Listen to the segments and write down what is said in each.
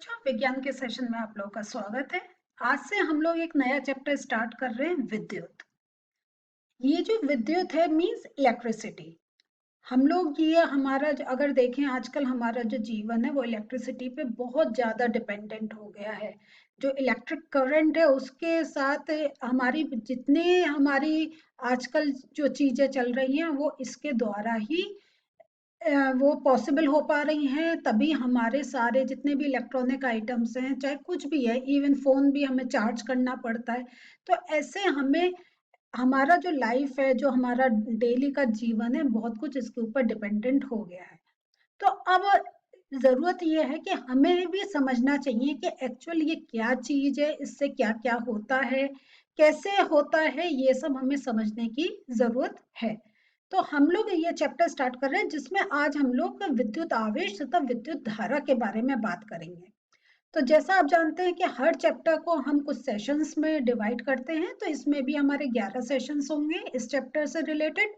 बच्चों, विज्ञान के सेशन में आप लोगों का स्वागत है। आज से हम लोग एक नया चैप्टर स्टार्ट कर रहे हैं, विद्युत। ये जो विद्युत है मींस इलेक्ट्रिसिटी। हम लोग ये हमारा अगर देखें, आजकल हमारा जो जीवन है वो इलेक्ट्रिसिटी पे बहुत ज्यादा डिपेंडेंट हो गया है। जो इलेक्ट्रिक करंट है उसके साथ हमारी जितने हमारी आजकल जो चीजें चल रही हैं वो इसके द्वारा ही वो पॉसिबल हो पा रही हैं। तभी हमारे सारे जितने भी इलेक्ट्रॉनिक आइटम्स हैं, चाहे कुछ भी है, इवन फोन भी हमें चार्ज करना पड़ता है। तो ऐसे हमें हमारा जो लाइफ है, जो हमारा डेली का जीवन है, बहुत कुछ इसके ऊपर डिपेंडेंट हो गया है। तो अब जरूरत ये है कि हमें भी समझना चाहिए कि एक्चुअल ये क्या चीज है, इससे क्या क्या होता है, कैसे होता है, ये सब हमें समझने की जरूरत है। तो हम लोग ये चैप्टर स्टार्ट कर रहे हैं जिसमें आज हम लोग विद्युत आवेश तथा विद्युत धारा के बारे में बात करेंगे। तो जैसा आप जानते हैं कि हर चैप्टर को हम कुछ सेशंस में डिवाइड करते हैं, तो इसमें भी हमारे 11 सेशंस होंगे इस चैप्टर से रिलेटेड,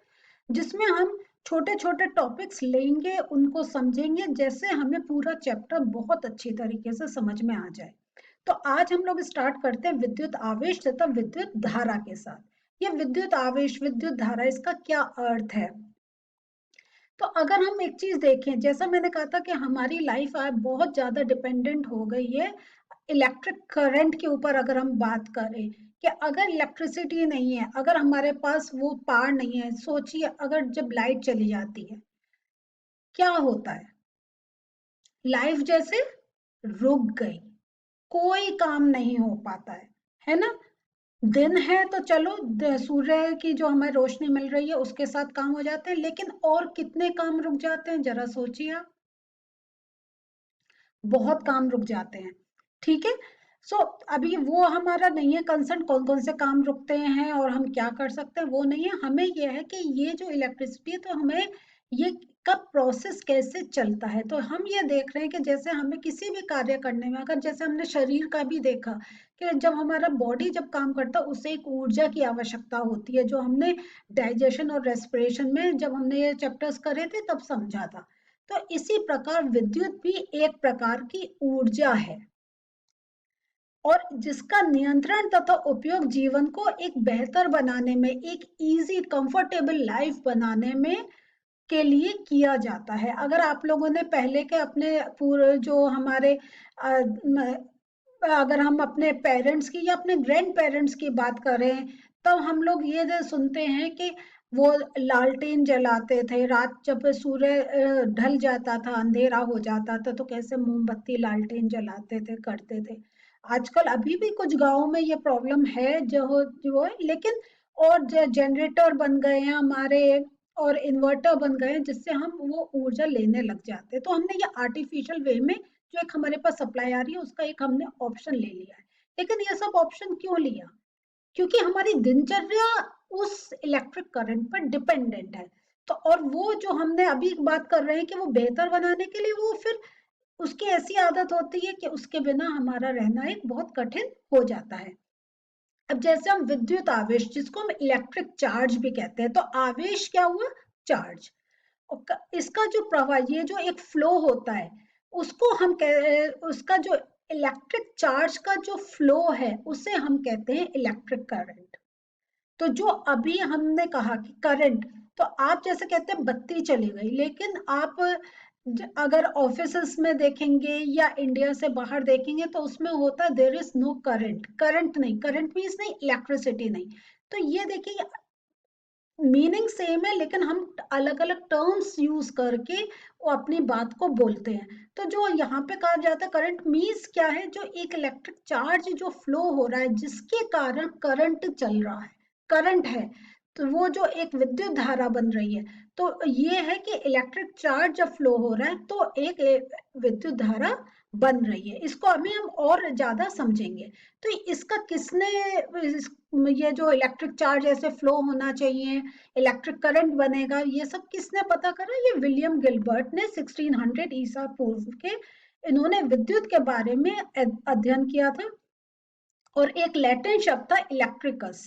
जिसमें हम छोटे छोटे टॉपिक्स लेंगे, उनको समझेंगे, जैसे हमें पूरा चैप्टर बहुत अच्छी तरीके से समझ में आ जाए। तो आज हम लोग स्टार्ट करते हैं विद्युत आवेश तथा विद्युत धारा के साथ। ये विद्युत आवेश, विद्युत धारा, इसका क्या अर्थ है? तो अगर हम एक चीज देखें, जैसा मैंने कहा था कि हमारी लाइफ आज बहुत ज्यादा डिपेंडेंट हो गई है इलेक्ट्रिक करंट के ऊपर। अगर हम बात करें कि अगर इलेक्ट्रिसिटी नहीं है, अगर हमारे पास वो पावर नहीं है, सोचिए अगर जब लाइट चली जाती है क्या होता है? लाइफ जैसे रुक गई, कोई काम नहीं हो पाता है ना? दिन है तो चलो सूर्य की जो हमें रोशनी मिल रही है उसके साथ काम हो जाते हैं, लेकिन और कितने काम रुक जाते हैं, जरा सोचिए आप। बहुत काम रुक जाते हैं। ठीक है। सो अभी वो हमारा नहीं है कंसर्न कौन कौन से काम रुकते हैं और हम क्या कर सकते हैं, वो नहीं है। हमें ये है कि ये जो इलेक्ट्रिसिटी है, तो हमें ये कब प्रोसेस कैसे चलता है। तो हम ये देख रहे हैं कि जैसे हमें किसी भी कार्य करने में, अगर जैसे हमने शरीर का भी देखा कि जब हमारा बॉडी जब काम करता है उसे एक ऊर्जा की आवश्यकता होती है, जो हमने डाइजेशन और रेस्पिरेशन में जब हमने ये चैप्टर्स करे थे तब समझा था। तो इसी प्रकार विद्युत भी एक प्रकार की ऊर्जा है, और जिसका नियंत्रण तथा उपयोग जीवन को एक बेहतर बनाने में, एक इजी कंफर्टेबल लाइफ बनाने में के लिए किया जाता है। अगर आप लोगों ने पहले के अपने पूरे जो हमारे अगर हम अपने पेरेंट्स की या अपने ग्रैंड पेरेंट्स की बात करें, तब हम लोग ये सुनते हैं कि वो लालटेन जलाते थे रात, जब सूर्य ढल जाता था, अंधेरा हो जाता था, तो कैसे मोमबत्ती लालटेन जलाते थे, करते थे। आजकल अभी भी कुछ गांवों में ये प्रॉब्लम है जो है, लेकिन और जनरेटर बन गए हैं हमारे, और इन्वर्टर बन गए हैं, जिससे हम वो ऊर्जा लेने लग जाते हैं। तो हमने ये आर्टिफिशियल वे में जो एक हमारे पास सप्लाई आ रही है उसका एक हमने ऑप्शन ले लिया है। लेकिन ये सब ऑप्शन क्यों लिया? क्योंकि हमारी दिनचर्या उस इलेक्ट्रिक करंट पर डिपेंडेंट है। तो और वो जो हमने अभी बात कर रहे हैं कि वो बेहतर बनाने के लिए, वो फिर उसकी ऐसी आदत होती है कि उसके बिना हमारा रहना एक बहुत कठिन हो जाता है। अब जैसे हम विद्युत आवेश, जिसको हम इलेक्ट्रिक चार्ज भी कहते हैं, तो आवेश क्या हुआ? चार्ज। इसका जो प्रवाह, ये जो एक फ्लो होता है, उसको हम उसका जो इलेक्ट्रिक चार्ज का जो फ्लो है उसे हम कहते हैं इलेक्ट्रिक करंट। तो जो अभी हमने कहा कि करंट, तो आप जैसे कहते हैं बत्ती चली गई, लेकिन आप अगर ऑफिसेस में देखेंगे या इंडिया से बाहर देखेंगे तो उसमें होता है there is no current. Current नहीं, करंट मीन्स नहीं, इलेक्ट्रिसिटी नहीं। तो ये देखिए, मीनिंग सेम है लेकिन हम अलग अलग टर्म्स यूज करके वो अपनी बात को बोलते हैं। तो जो यहाँ पे कहा जाता है करंट मीन्स क्या है? जो एक इलेक्ट्रिक चार्ज जो फ्लो हो रहा है, जिसके कारण करंट चल रहा है, करंट है, तो वो जो एक विद्युत धारा बन रही है। तो ये है कि इलेक्ट्रिक चार्ज जब फ्लो हो रहा है तो एक विद्युत धारा बन रही है। इसको अभी हम और ज्यादा समझेंगे। तो इसका किसने ये जो इलेक्ट्रिक चार्ज ऐसे फ्लो होना चाहिए, इलेक्ट्रिक करंट बनेगा, ये सब किसने पता करा? ये विलियम गिलबर्ट ने 1600 ईसा पूर्व के, इन्होंने विद्युत के बारे में अध्ययन किया था। और एक लैटिन शब्द था इलेक्ट्रिकस।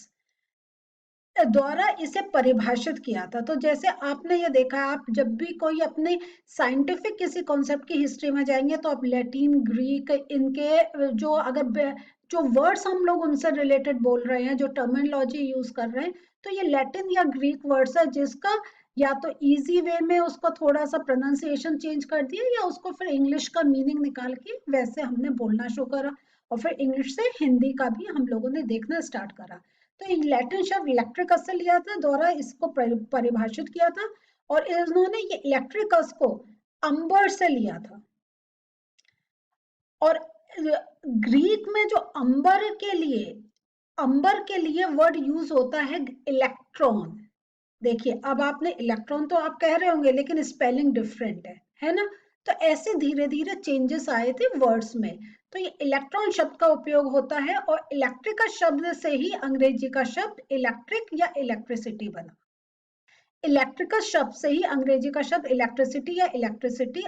द्वारा इसे परिभाषित किया था। तो जैसे आपने ये देखा, आप जब भी कोई अपने साइंटिफिक किसी कॉन्सेप्ट की हिस्ट्री में जाएंगे तो आप लैटिन, ग्रीक, इनके जो अगर जो वर्ड्स हम लोग उनसे रिलेटेड बोल रहे हैं, जो टर्मिनोलॉजी यूज कर रहे हैं, तो ये लैटिन या ग्रीक वर्ड्स है, जिसका या तो इजी वे में उसको थोड़ा सा प्रोनाउंसिएशन चेंज कर दिया, या उसको फिर इंग्लिश का मीनिंग निकाल के वैसे हमने बोलना शुरू करा, और फिर इंग्लिश से हिंदी का भी हम लोगों ने देखना स्टार्ट करा। तो लैटिन शब्द इलेक्ट्रिकस से लिया था, द्वारा इसको परिभाषित किया था, और इन्होंने ये इलेक्ट्रिकस को अंबर से लिया था। और ग्रीक में जो अंबर के लिए वर्ड यूज होता है इलेक्ट्रॉन। देखिए, अब आपने इलेक्ट्रॉन तो आप कह रहे होंगे, लेकिन स्पेलिंग डिफरेंट है ना? तो ऐसे धीरे धीरे चेंजेस आए थे वर्ड्स में। तो ये इलेक्ट्रॉन शब्द का उपयोग होता है, और इलेक्ट्रिक शब्द से ही अंग्रेजी का शब्द इलेक्ट्रिक या इलेक्ट्रिसिटी बना। इलेक्ट्रिकल शब्द से ही अंग्रेजी का शब्द इलेक्ट्रिसिटी या इलेक्ट्रिसिटी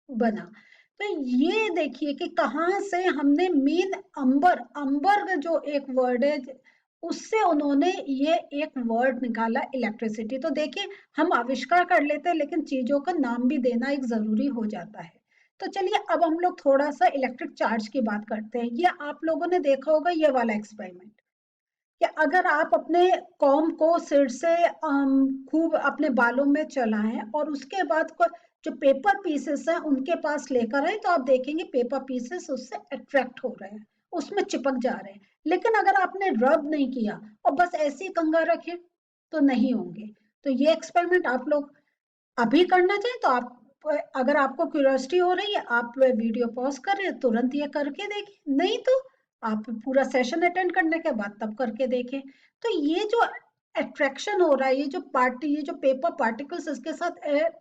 बना। तो ये देखिए कि कहाँ से हमने मेन अंबर जो एक वर्ड है, उससे उन्होंने ये एक वर्ड निकाला इलेक्ट्रिसिटी। तो देखिए, हम आविष्कार कर लेते हैं, लेकिन चीजों का नाम भी देना एक जरूरी हो जाता है। तो चलिए, अब हम लोग थोड़ा सा इलेक्ट्रिक चार्ज की बात करते हैं। ये आप लोगों ने देखा होगा, ये वाला एक्सपेरिमेंट, कि अगर आप अपने कॉम को सिर से खूब अपने बालों में चलाएं, और उसके बाद जो पेपर पीसेस हैं उनके पास लेकर आए, तो आप देखेंगे पेपर पीसेस उससे अट्रैक्ट हो रहे हैं, उसमें चिपक जा रहे हैं। लेकिन अगर आपने रब नहीं किया और बस ऐसे ही कंगा रखे, तो नहीं होंगे। तो ये एक्सपेरिमेंट आप लोग अभी करना चाहें तो आप, अगर आपको क्यूरियोसिटी हो रही है, आप वीडियो पॉज करें, तुरंत ये करके देखें, नहीं तो आप पूरा सेशन अटेंड करने के बाद तब करके देखें। तो ये जो अट्रैक्शन हो रहा है, ये जो पेपर पार्टिकल्स इसके साथ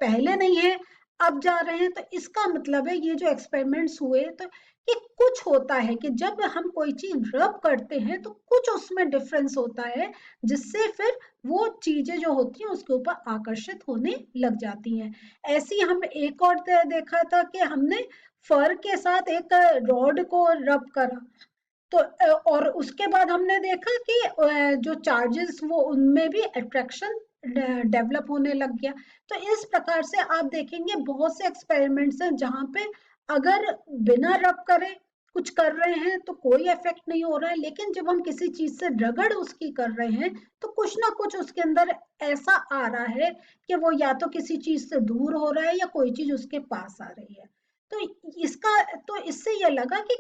पहले नहीं है, अब जा रहे हैं, तो इसका मतलब है ये जो एक्सपेरिमेंट्स हुए, तो ये कुछ होता है कि जब हम कोई चीज रब करते हैं तो कुछ उसमें डिफरेंस होता है, जिससे फिर वो चीजें जो होती हैं उसके ऊपर आकर्षित होने लग जाती हैं। ऐसी हम एक और देखा था कि हमने फर के साथ एक रॉड को रब करा, तो और उसके बाद हमने देखा कि जो चार्जेस वो उनमें भी अट्रैक्शन डेवलप होने लग गया। तो इस प्रकार से आप देखेंगे बहुत से एक्सपेरिमेंट्स हैं जहां पे अगर बिना रब करे कुछ कर रहे हैं तो कोई इफेक्ट नहीं हो रहा है, लेकिन जब हम किसी चीज से रगड़ उसकी कर रहे हैं तो कुछ ना कुछ उसके अंदर ऐसा आ रहा है कि वो या तो किसी चीज से दूर हो रहा है या कोई चीज उसके पास आ रही है। तो इससे ये लगा कि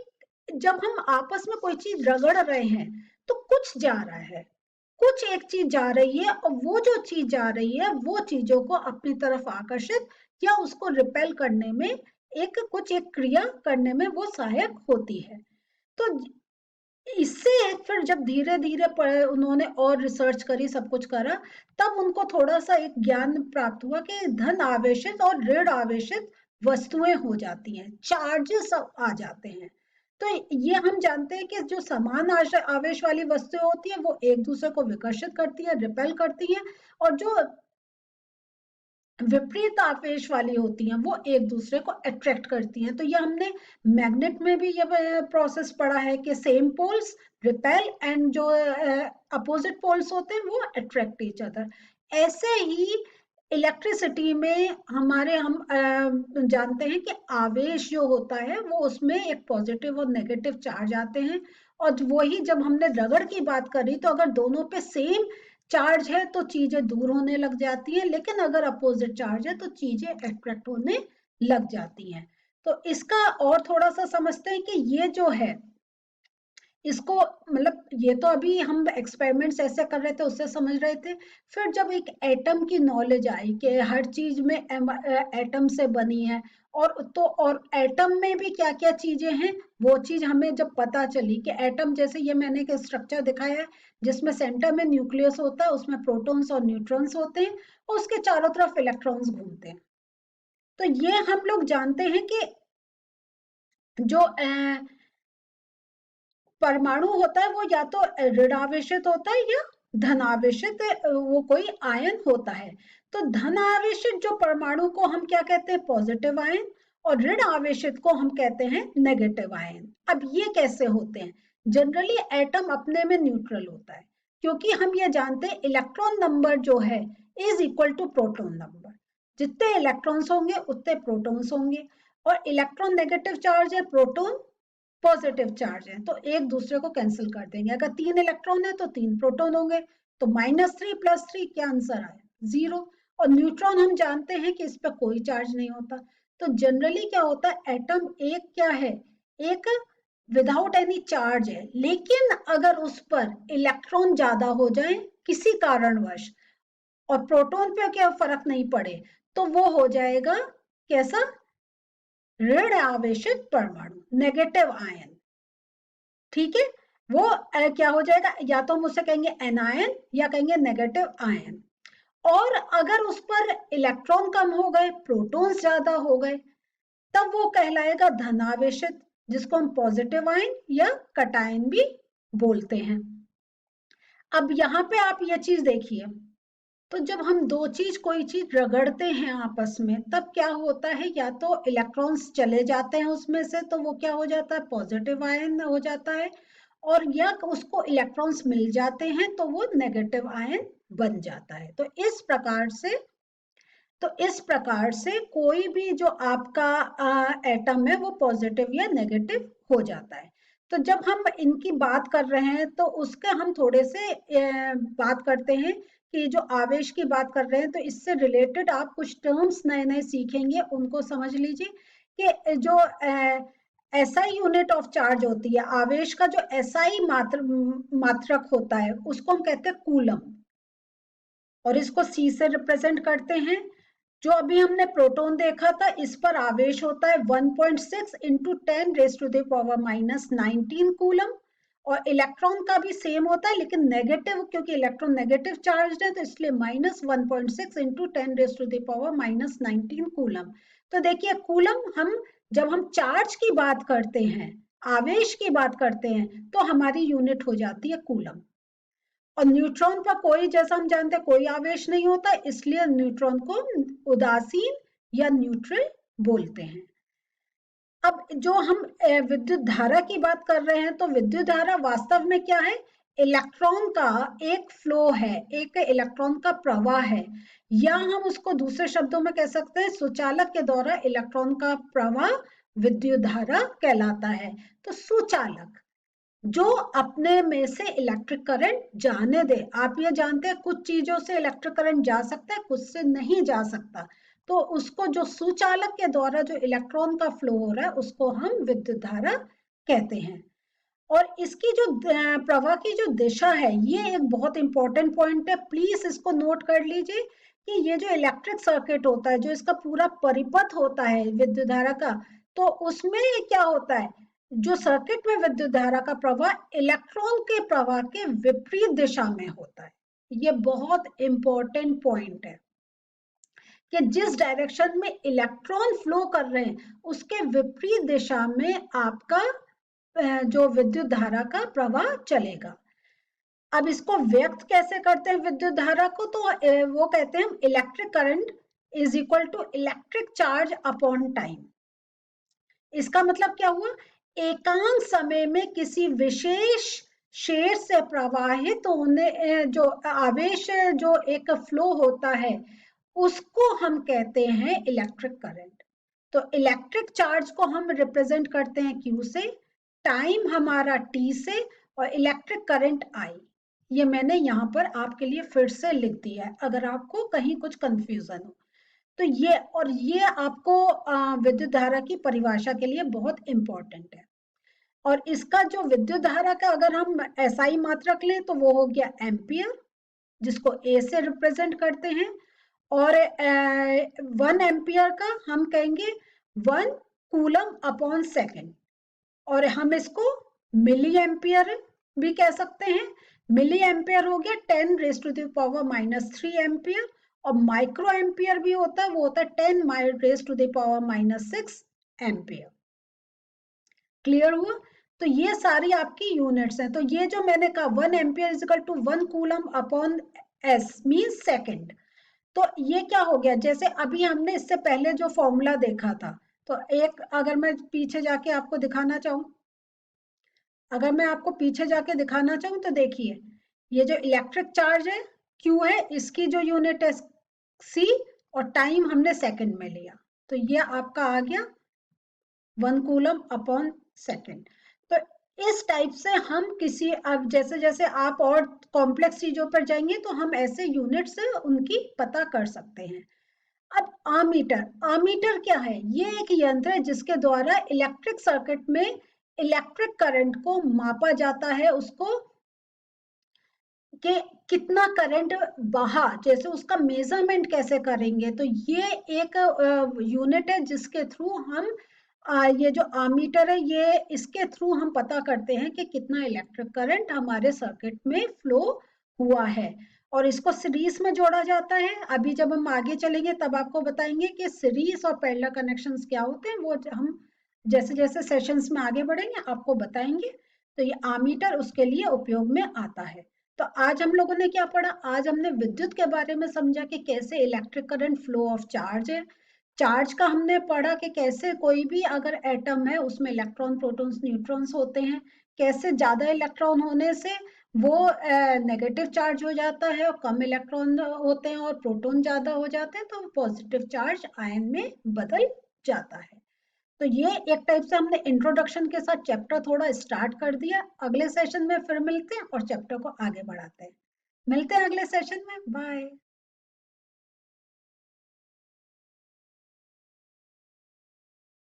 जब हम आपस में कोई चीज रगड़ रहे हैं तो कुछ जा रहा है, कुछ एक चीज जा रही है, और वो जो चीज जा रही है वो चीजों को अपनी तरफ आकर्षित या उसको रिपेल करने में, एक क्रिया करने में वो सहायक होती है। तो इससे फिर जब धीरे धीरे उन्होंने और रिसर्च करी, सब कुछ करा, तब उनको थोड़ा सा एक ज्ञान प्राप्त हुआ कि धन आवेशित और ऋण आवेशित वस्तुएं हो जाती हैं, चार्जेस आ जाते हैं। तो ये हम जानते हैं कि जो समान आवेश वाली वस्तुएं होती है वो एक दूसरे को विकर्षित करती है, रिपेल करती है, और जो विपरीत आवेश वाली होती हैं वो एक दूसरे को अट्रैक्ट करती हैं। तो ये हमने मैग्नेट में भी ये प्रोसेस पढ़ा है कि सेम पोल्स रिपेल, एंड जो अपोजिट पोल्स होते हैं वो अट्रैक्ट ईच अदर। ऐसे ही इलेक्ट्रिसिटी में हम जानते हैं कि आवेश जो होता है वो उसमें एक पॉजिटिव और नेगेटिव चार्ज आते हैं, और वही जब हमने रगड़ की बात करी तो अगर दोनों पे सेम चार्ज है तो चीजें दूर होने लग जाती हैं, लेकिन अगर अपोजिट चार्ज है तो चीजें अट्रैक्ट होने लग जाती हैं। तो इसका और थोड़ा सा समझते हैं कि ये जो है, इसको मतलब ये तो अभी हम एक्सपेरिमेंट्स ऐसे कर रहे थे उससे समझ रहे थे। फिर जब एक एटम की नॉलेज आई कि हर चीज में एटम से बनी है, और एटम में भी क्या क्या चीजें हैं, वो चीज हमें जब पता चली कि एटम, जैसे ये मैंने एक स्ट्रक्चर दिखाया है जिसमें सेंटर में न्यूक्लियस होता है, उसमें प्रोटॉन्स और न्यूट्रॉन्स होते हैं, और उसके चारों तरफ इलेक्ट्रॉन्स घूमते हैं। तो ये हम लोग जानते हैं कि जो परमाणु होता है वो या तो ऋणावेशित होता है या धनावेशित, वो कोई आयन होता है। तो धन आवेशित जो परमाणु को हम क्या कहते हैं, पॉजिटिव आयन, और ऋण आवेशित को हम कहते हैं नेगेटिव आयन। अब ये कैसे होते हैं? जनरली एटम अपने में न्यूट्रल होता है, क्योंकि हम ये जानते हैं इलेक्ट्रॉन नंबर जो है is equal to proton number. जितने इलेक्ट्रॉन्स होंगे उतने प्रोटॉन्स होंगे, और इलेक्ट्रॉन नेगेटिव चार्ज है, प्रोटॉन पॉजिटिव चार्ज है, तो एक दूसरे को कैंसिल कर देंगे। अगर 3 इलेक्ट्रॉन है तो 3 प्रोटॉन होंगे, तो -3 + 3 क्या आंसर आया? 0। और न्यूट्रॉन हम जानते हैं कि इस पर कोई चार्ज नहीं होता। तो जनरली क्या होता है, एटम एक क्या है, एक विदाउट एनी चार्ज है, लेकिन अगर उस पर इलेक्ट्रॉन ज्यादा हो जाए किसी कारणवश और प्रोटॉन पे क्या फर्क नहीं पड़े, तो वो हो जाएगा कैसा, ऋण आवेशित परमाणु, नेगेटिव आयन। ठीक है, वो क्या हो जाएगा, या तो हम उसे कहेंगे एनायन या कहेंगे नेगेटिव आयन। और अगर उस पर इलेक्ट्रॉन कम हो गए, प्रोटॉन्स ज्यादा हो गए, तब वो कहलाएगा धनावेशित, जिसको हम पॉजिटिव आयन या कटायन भी बोलते हैं। अब यहाँ पे आप ये चीज देखिए, तो जब हम कोई चीज रगड़ते हैं आपस में, तब क्या होता है, या तो इलेक्ट्रॉन्स चले जाते हैं उसमें से, तो वो क्या हो जाता है, पॉजिटिव आयन हो जाता है, और या उसको इलेक्ट्रॉन्स मिल जाते हैं तो वो नेगेटिव आयन बन जाता है। तो इस प्रकार से कोई भी जो आपका एटम है वो पॉजिटिव या नेगेटिव हो जाता है। तो जब हम इनकी बात कर रहे हैं तो उसके हम थोड़े से बात करते हैं कि जो आवेश की बात कर रहे हैं, तो इससे रिलेटेड आप कुछ टर्म्स नए नए सीखेंगे, उनको समझ लीजिए कि जो एसआई यूनिट ऑफ चार्ज होती है, आवेश का जो एसआई मात्रक होता है, उसको हम कहते हैं कूलम, और इसको सी से रिप्रेजेंट करते हैं। जो अभी हमने प्रोटॉन देखा था, इस पर आवेश होता है 1.6 इंटू 10⁻⁻19 कूलम, और इलेक्ट्रॉन का भी सेम होता है, लेकिन नेगेटिव, क्योंकि इलेक्ट्रॉन नेगेटिव चार्ज है, तो इसलिए -1.6 इंटू 10⁻⁻19 कूलम। तो देखिए कूलम, जब हम चार्ज की बात करते हैं, आवेश की बात करते हैं, तो हमारी यूनिट हो जाती है कूलम। और न्यूट्रॉन पर कोई, जैसा हम जानते हैं, कोई आवेश नहीं होता, इसलिए न्यूट्रॉन को उदासीन या न्यूट्रल बोलते हैं। अब जो हम विद्युत धारा की बात कर रहे हैं, तो विद्युत धारा वास्तव में क्या है, इलेक्ट्रॉन का एक फ्लो है, एक इलेक्ट्रॉन का प्रवाह है, या हम उसको दूसरे शब्दों में कह सकते हैं सुचालक के द्वारा इलेक्ट्रॉन का प्रवाह विद्युत धारा कहलाता है। तो सुचालक जो अपने में से इलेक्ट्रिक करंट जाने दे। आप ये जानते हैं कुछ चीजों से इलेक्ट्रिक करंट जा सकता है, कुछ से नहीं जा सकता, तो उसको जो सुचालक के द्वारा जो इलेक्ट्रॉन का फ्लो हो रहा है, उसको हम विद्युत धारा कहते हैं। और इसकी जो प्रवाह की जो दिशा है, ये एक बहुत इंपॉर्टेंट पॉइंट है, प्लीज इसको नोट कर लीजिए कि ये जो इलेक्ट्रिक सर्किट होता है, जो इसका पूरा परिपथ होता है विद्युत धारा का, तो उसमें क्या होता है, जो सर्किट में विद्युत धारा का प्रवाह इलेक्ट्रॉन के प्रवाह के विपरीत दिशा में होता है। ये बहुत इंपॉर्टेंट पॉइंट है कि जिस डायरेक्शन में इलेक्ट्रॉन फ्लो कर रहे हैं, उसके विपरीत दिशा में आपका जो विद्युत धारा का प्रवाह चलेगा। अब इसको व्यक्त कैसे करते हैं विद्युत धारा को, तो वो कहते हैं electric current is equal to electric charge upon time. इसका मतलब क्या हुआ, एकांक समय में किसी विशेष क्षेत्र से प्रवाहित होने जो आवेश जो एक फ्लो होता है, उसको हम कहते हैं इलेक्ट्रिक करंट। तो इलेक्ट्रिक चार्ज को हम रिप्रेजेंट करते हैं Q से, टाइम हमारा T से, और इलेक्ट्रिक करंट I। ये मैंने यहाँ पर आपके लिए फिर से लिख दिया है, अगर आपको कहीं कुछ कंफ्यूजन हो तो ये आपको विद्युत धारा की परिभाषा के लिए बहुत इंपॉर्टेंट है। और इसका जो विद्युत धारा का अगर हम एसआई मात्रक लें, तो वो हो गया एम्पियर, जिसको ए से रिप्रेजेंट करते हैं, और 1 एम्पियर का हम कहेंगे 1 कूलम अपॉन सेकेंड, और हम इसको मिली एम्पियर भी कह सकते हैं। मिली एम्पियर हो गया 10⁻³ एम्पियर, और माइक्रो एम्पियर भी होता है, वो होता है 10⁻⁻6 एम्पियर। क्लियर हुआ? तो ये सारी आपकी यूनिट्स हैं। तो ये जो मैंने कहा 1 ampere is equal to 1 coulomb upon S means second, तो ये क्या हो गया, जैसे अभी हमने इससे पहले जो फॉर्मूला देखा था, तो एक अगर मैं पीछे जाके आपको दिखाना चाहूँ, तो देखिए ये जो इलेक्ट्रिक चार्ज है Q है, इसकी जो यूनिट है C, और टाइम हमने सेकंड में लिया, तो ये आपका आ गया 1 कूलम अपॉन सेकंड। तो इस टाइप से हम किसी, अब जैसे जैसे आप और कॉम्प्लेक्स चीजों पर जाएंगे तो हम ऐसे यूनिट से उनकी पता कर सकते हैं। अब आमीटर, आमीटर क्या है? ये एक यंत्र है जिसके द्वारा इलेक्ट्रिक सर्किट में इलेक्ट्रिक करंट को मापा जाता है, उसको कि कितना करंट बहा, जैसे उसका मेजरमेंट कैसे करेंगे। तो ये एक यूनिट है जिसके थ्रू हम ये जो आमीटर है, ये इसके थ्रू हम पता करते हैं कि कितना इलेक्ट्रिक करंट हमारे सर्किट में फ्लो हुआ है। और इसको सीरीज में जोड़ा जाता है। अभी जब हम आगे चलेंगे तब आपको बताएंगे कि सीरीज और पैरेलल कनेक्शंस क्या होते हैं, वो हम जैसे जैसे सेशंस में आगे बढ़ेंगे आपको बताएंगे। तो ये आमीटर उसके लिए उपयोग में आता है। तो आज हम लोगों ने क्या पढ़ा? आज हमने विद्युत के बारे में समझा कि कैसे electric current flow of charge है। चार्ज का हमने पढ़ा कि कैसे कोई भी अगर एटम है उसमें इलेक्ट्रॉन, प्रोटॉन्स, न्यूट्रॉन्स होते हैं, कैसे ज्यादा इलेक्ट्रॉन होने से वो नेगेटिव चार्ज हो जाता है, और कम इलेक्ट्रॉन होते हैं और प्रोटॉन ज्यादा हो जाते हैं तो पॉजिटिव चार्ज आयन में बदल जाता है। तो ये एक टाइप से हमने इंट्रोडक्शन के साथ चैप्टर थोड़ा स्टार्ट कर दिया। अगले सेशन में फिर मिलते हैं और चैप्टर को आगे बढ़ाते हैं। मिलते हैं अगले सेशन में। बाय।